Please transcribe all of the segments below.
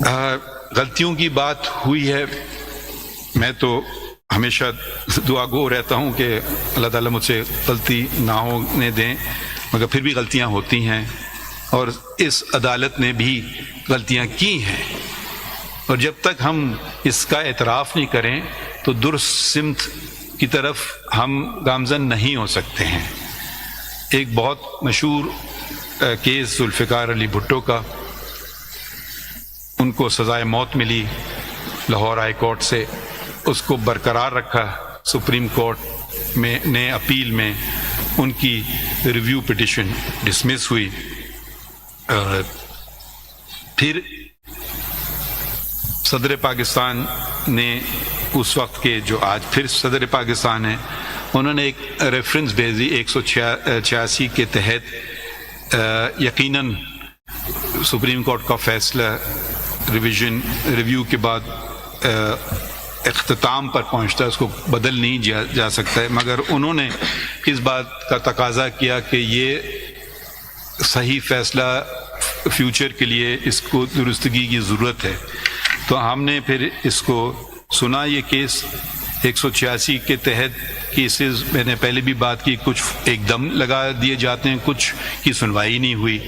غلطیوں کی بات ہوئی ہے، میں تو ہمیشہ دعا گو رہتا ہوں کہ اللہ تعالیٰ مجھ سے غلطی نہ ہونے دیں، مگر پھر بھی غلطیاں ہوتی ہیں، اور اس عدالت نے بھی غلطیاں کی ہیں، اور جب تک ہم اس کا اعتراف نہیں کریں تو درست سمت کی طرف ہم گامزن نہیں ہو سکتے ہیں۔ ایک بہت مشہور کیس ذوالفقار علی بھٹو کا، ان کو سزائے موت ملی لاہور ہائی کورٹ سے، اس کو برقرار رکھا سپریم کورٹ میں نے اپیل میں، ان کی ریویو پٹیشن ڈسمس ہوئی، پھر صدر پاکستان نے اس وقت کے جو آج پھر صدر پاکستان ہیں، انہوں نے ایک ریفرنس بھیجی 186 کے تحت، یقیناً سپریم کورٹ کا فیصلہ ریویو کے بعد اختتام پر پہنچتا ہے، اس کو بدل نہیں جا سکتا ہے، مگر انہوں نے اس بات کا تقاضا کیا کہ یہ صحیح فیصلہ فیوچر کے لیے اس کو درستگی کی ضرورت ہے، تو ہم نے پھر اس کو سنا۔ یہ کیس 186 کے تحت کیسز میں نے پہلے بھی بات کی، کچھ ایک دم لگا دیے جاتے ہیں، کچھ کی سنوائی نہیں ہوئی،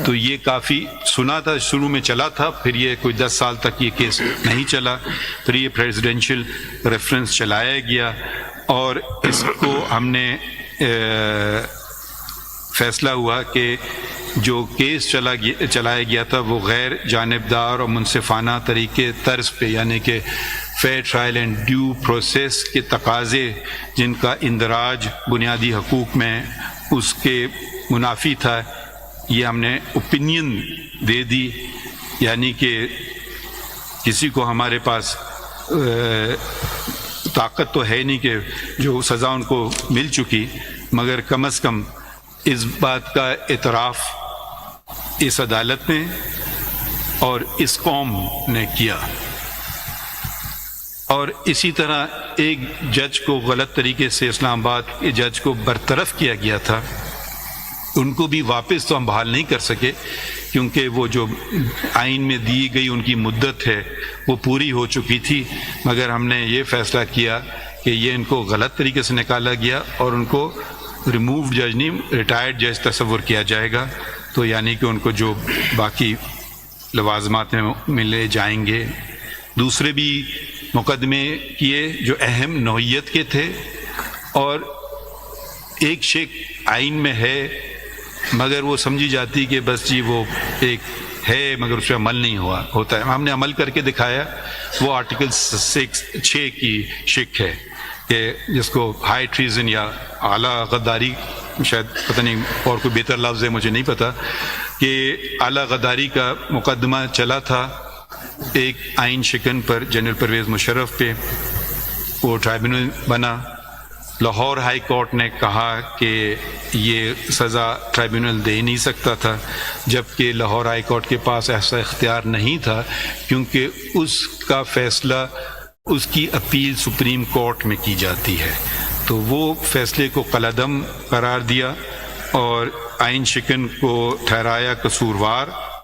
تو یہ کافی سنا تھا، شروع میں چلا تھا، پھر یہ کوئی 10 سال تک یہ کیس نہیں چلا، پھر یہ پریزیڈنشل ریفرنس چلایا گیا، اور اس کو ہم نے فیصلہ ہوا کہ جو کیس چلایا گیا تھا وہ غیر جانبدار اور منصفانہ طریقے طرز پہ، یعنی کہ fair trial and due process کے تقاضے جن کا اندراج بنیادی حقوق میں اس کے منافی تھا، یہ ہم نے اوپینین دے دی، یعنی کہ کسی کو ہمارے پاس طاقت تو ہے نہیں کہ جو سزا ان کو مل چکی، مگر کم از کم اس بات کا اعتراف اس عدالت نے اور اس قوم نے کیا۔ اور اسی طرح ایک جج کو غلط طریقے سے اسلام آباد کے جج کو برطرف کیا گیا تھا، ان کو بھی واپس تو ہم بحال نہیں کر سکے، کیونکہ وہ جو آئین میں دی گئی ان کی مدت ہے وہ پوری ہو چکی تھی، مگر ہم نے یہ فیصلہ کیا کہ یہ ان کو غلط طریقے سے نکالا گیا اور ان کو ریمووڈ جج نہیں، ریٹائرڈ جج تصور کیا جائے گا، تو یعنی کہ ان کو جو باقی لوازمات میں ملے جائیں گے۔ دوسرے بھی مقدمے کیے جو اہم نوعیت کے تھے، اور ایک شک آئین میں ہے مگر وہ سمجھی جاتی کہ بس جی وہ ایک ہے مگر اس پہ عمل نہیں ہوتا ہے، ہم نے عمل کر کے دکھایا، وہ آرٹیکل 6 کی شک ہے کہ جس کو ہائی ٹریزن یا اعلیٰ غداری، شاید پتہ نہیں اور کوئی بہتر لفظ ہے مجھے نہیں پتہ، کہ اعلیٰ غداری کا مقدمہ چلا تھا ایک آئین شکن پر جنرل پرویز مشرف پہ، وہ ٹرائبیونل بنا، لاہور ہائی کورٹ نے کہا کہ یہ سزا ٹرائبیونل دے نہیں سکتا تھا، جبکہ لاہور ہائی کورٹ کے پاس ایسا اختیار نہیں تھا، کیونکہ اس کا فیصلہ اس کی اپیل سپریم کورٹ میں کی جاتی ہے، تو وہ فیصلے کو قلعدم قرار دیا اور آئین شکن کو ٹھہرایا قصوروار،